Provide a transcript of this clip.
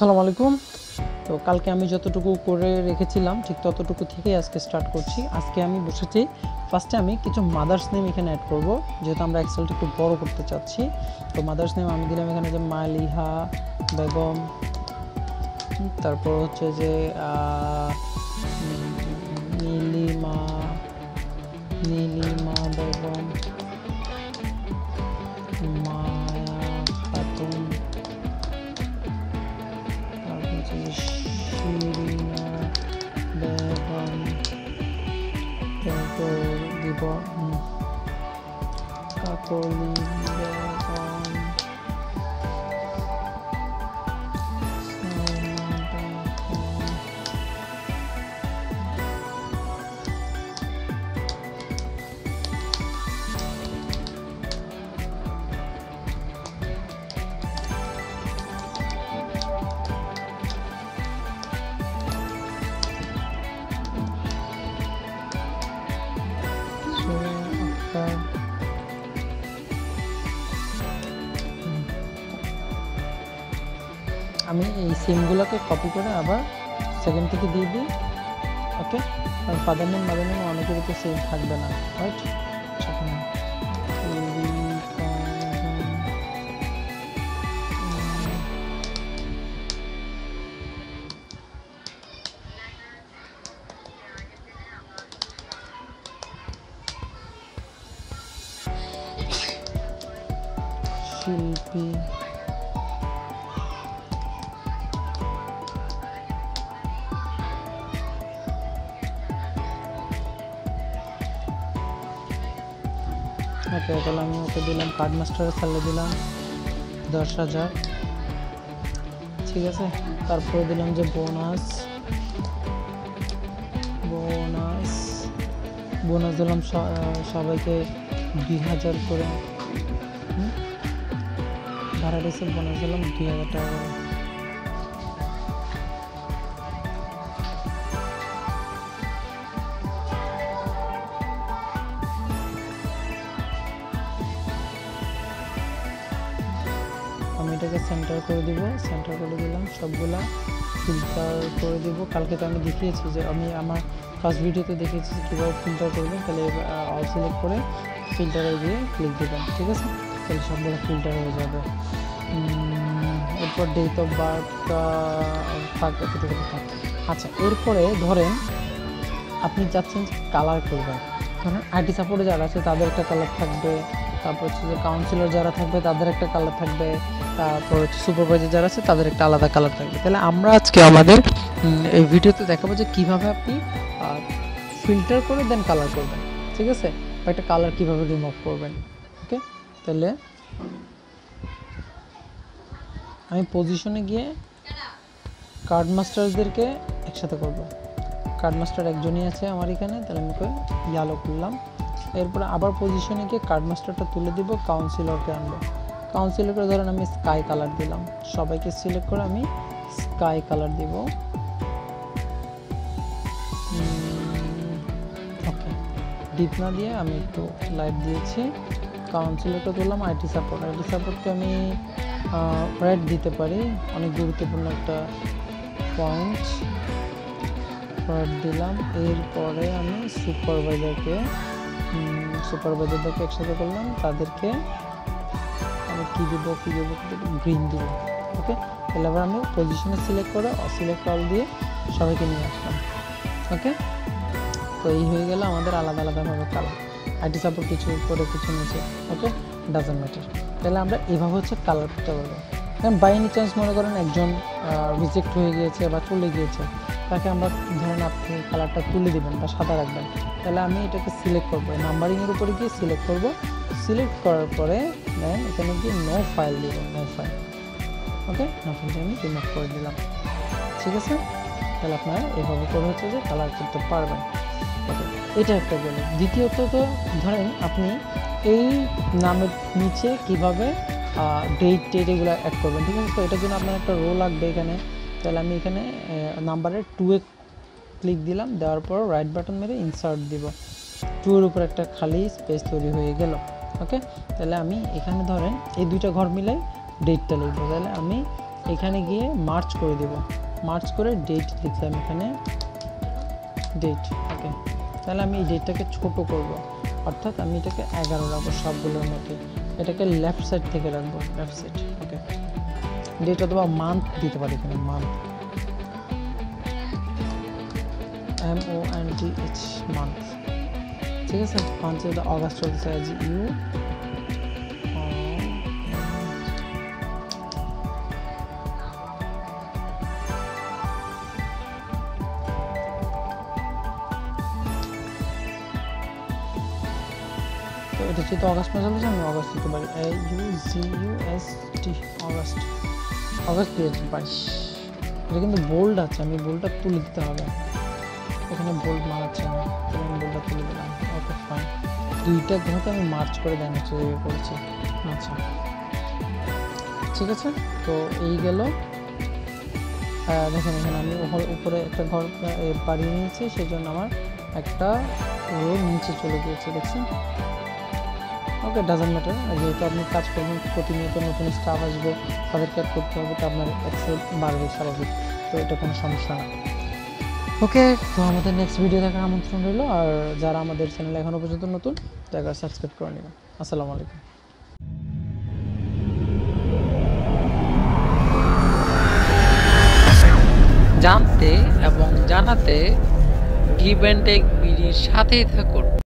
আসসালামু আলাইকুম। তো কালকে আমি যতটুকু করে রেখেছিলাম ঠিক ততটুকু থেকেই আজকে স্টার্ট করছি। আজকে আমি বসেছি, ফার্স্টে আমি কিছু মাদার্স নেম এখানে অ্যাড করব, যেহেতু আমরা এক্সেলটা একটু বড় করতে চাচ্ছি। তো মাদার্স নেম আমি দিলাম এখানে যে মালিহা বেগম, তারপর হচ্ছে যে নীলিমা বেগম, মায়া খাতুন, তারপর হচ্ছে যে শিরিনা বেগম, তারপর দিব কাকলি বেগম, আমি এই সিমগুলোকে কপি করে আবার সেকেন্ড থেকে দিয়ে দিই। ওকে, কারণ ফাদার নেম মাদার নেম অনেকের তো সেম থাকবে না, রাইট? শিল্পী, ওকে, তাহলে আমি ওকে দিলাম কার্ড মাস্টারের স্যালারি দিলাম 10,000, ঠিক আছে। তারপরে দিলাম যে বোনাস দিলাম সবাইকে 2,000 করে, ভাড়া রিসিভ বোনাস দিলাম 2,000 টাকা করে। আমি এটাকে সেন্টার করে দিব, সেন্টার করে দিলাম, সবগুলা ফিল্টার করে দিব। কালকে তো আমি দেখিয়েছি যে আমি আমার ফার্স্ট ভিডিওতে দেখিয়েছি কীভাবে ফিল্টার করবেন। তাহলে অল সিলেক্ট করে ফিল্টারে গিয়ে ক্লিক দেবেন, ঠিক আছে। তাহলে সবগুলো ফিল্টার হয়ে যাবে। এরপর ডেট অফ বার্থটা থাক, এতটুকু থাক। আচ্ছা, এরপরে ধরেন আপনি চাচ্ছেন যে কালার করবেন, ধরেন আইটি সাপোর্টে যারা আছে তাদের একটা কালার থাকবে, তারপর হচ্ছে যে কাউন্সিলর যারা থাকবে তাদের একটা কালার থাকবে, তারপর হচ্ছে সুপারভাইজার যারা আছে তাদের একটা আলাদা কালার থাকবে। তাহলে আমরা আজকে আমাদের এই ভিডিওতে দেখাবো যে কীভাবে আপনি ফিল্টার করে দেন কালার করবেন, ঠিক আছে, বা একটা কালার কীভাবে রিমুভ করবেন। ওকে, তাহলে আমি পজিশনে গিয়ে কার্ড মাস্টারদেরকে একসাথে করব। কার্ড মাস্টার একজনই আছে আমার এখানে, তাহলে আমি ওকে ইয়ালো করলাম। এরপরে আবার পজিশনে গিয়ে কার্ড মাস্টারটা তুলে দিব, কাউন্সিলরকে আনবো। কাউন্সিলরকে ধরেন আমি স্কাই কালার দিলাম, সবাইকে সিলেক্ট করে আমি স্কাই কালার দিব। ওকে, ডিপ না দিয়ে আমি একটু লাইট দিয়েছি। কাউন্সিলরকে তুললাম, আইটি সাপোর্টকে আমি রেড দিতে পারি, অনেক গুরুত্বপূর্ণ একটা পয়েন্ট, রেড দিলাম। এরপরে আমি সুপারভাইজারদেরকে একসাথে করলাম, তাদেরকে আমি কী দেবো গ্রিন দিব। ওকে, তাহলে আবার আমি পজিশনে সিলেক্ট করে সিলেক্ট অল দিয়ে সবাইকে নিয়ে আসলাম। ওকে, তো এই হয়ে গেল আমাদের আলাদা আলাদাভাবে কালার, আইটি সাপোর্ট কিছু উপরে কিছু নিচে। ওকে, ডাজন্ট ম্যাটার। তাহলে আমরা এইভাবে হচ্ছে কালার করতে পারবো। কারণ বাই এনি চান্স মনে করেন একজন রিজেক্ট হয়ে গিয়েছে বা চলে গিয়েছে, তাকে আমরা ধরেন আপনি কালারটা তুলে দেবেন বা সাদা রাখবেন, তাহলে আমি এটাকে সিলেক্ট করবো, নাম্বারিংয়ের উপরে গিয়ে সিলেক্ট করব। সিলেক্ট করার পরে দেন এখানে গিয়ে নো ফাইল দিব, নো ফাইল। ওকে, নো ফাইলটা আমি রিমুভ করে দিলাম, ঠিক আছে। তাহলে আপনারা এইভাবে করে হচ্ছে যে কালার করতে পারবেন। ওকে, এটা একটা গেল। দ্বিতীয়ত তো ধরেন আপনি এই নামের নিচে কিভাবে ডেট এগুলো অ্যাড করবেন, ঠিক আছে। তো এটার জন্য আপনার একটা রো লাগবে এখানে। তাহলে আমি এখানে নাম্বারের 2 ক্লিক দিলাম, দেওয়ার পর রাইট বাটন মেরে ইনসার্ট দিব। 2 এর উপর একটা খালি স্পেস তৈরি হয়ে গেল। ওকে, তাহলে আমি এখানে ধরেন এই দুইটা ঘর মিলাই ডেটটা লিখবো। তাহলে আমি এখানে গিয়ে মার্চ করে দেব, মার্চ করে ডেট লিখলাম এখানে ডেট। ওকে, তাহলে আমি এই ডেটটাকে ছোট করব, অর্থাৎ আমি এটাকে 11 রাখবো সবগুলোর মধ্যে, এটাকে লেফট সাইড থেকে রাখবো, লেফট সাইড। ওকে, ডেট অথবা মান্থ দিতে পারি এখানে, মান্থ, MONTH, মান্থ। ঠিক আছে, মান্থে অগাস্ট চলতেছে, আজ ইউ এটা যেহেতু অগাস্ট মাস চলতেছে আমি অগাস্ট দিতে পারি, AUGUST, অগাস্ট, অগাস্ট 2022। এটা কিন্তু বোল্ড আছে, আমি বোল্ডটা তুলে দিতে হবে, এখানে বোল্ড মারাচ্ছে না, আমি বোল্ডটা তুলে দিলাম। ওকে ফাইন, দুইটা গ্রহকে আমি মার্চ করে দেন হচ্ছে করেছি। আচ্ছা ঠিক আছে, তো এই গেল। দেখেন এখানে আমি উপরে একটা ঘর বাড়িয়ে নিয়েছি, সেই জন্য আমার একটা রো নিচে চলে গিয়েছে, দেখছেন। ওকে, ডাজন্ট ম্যাটার, যেহেতু আপনি কাজ করবেন, প্রতিনিয়ত নতুন স্টাফ আসবে, তাদেরকে অ্যাড করতে হবে, তো আপনার এক্সেল বাড়বে স্বাভাবিক, তো এটা কোনো সমস্যা না। ওকে, তো আমাদের নেক্সট ভিডিও দেখার আমন্ত্রণ রইল, আর যারা আমাদের চ্যানেলে এখনও পর্যন্ত নতুন তারা সাবস্ক্রাইব করে নেবেন। আসসালামু আলাইকুম। জানতে এবং জানাতে গিভ অ্যান্ড টেক বিডির সাথেই থাকুন।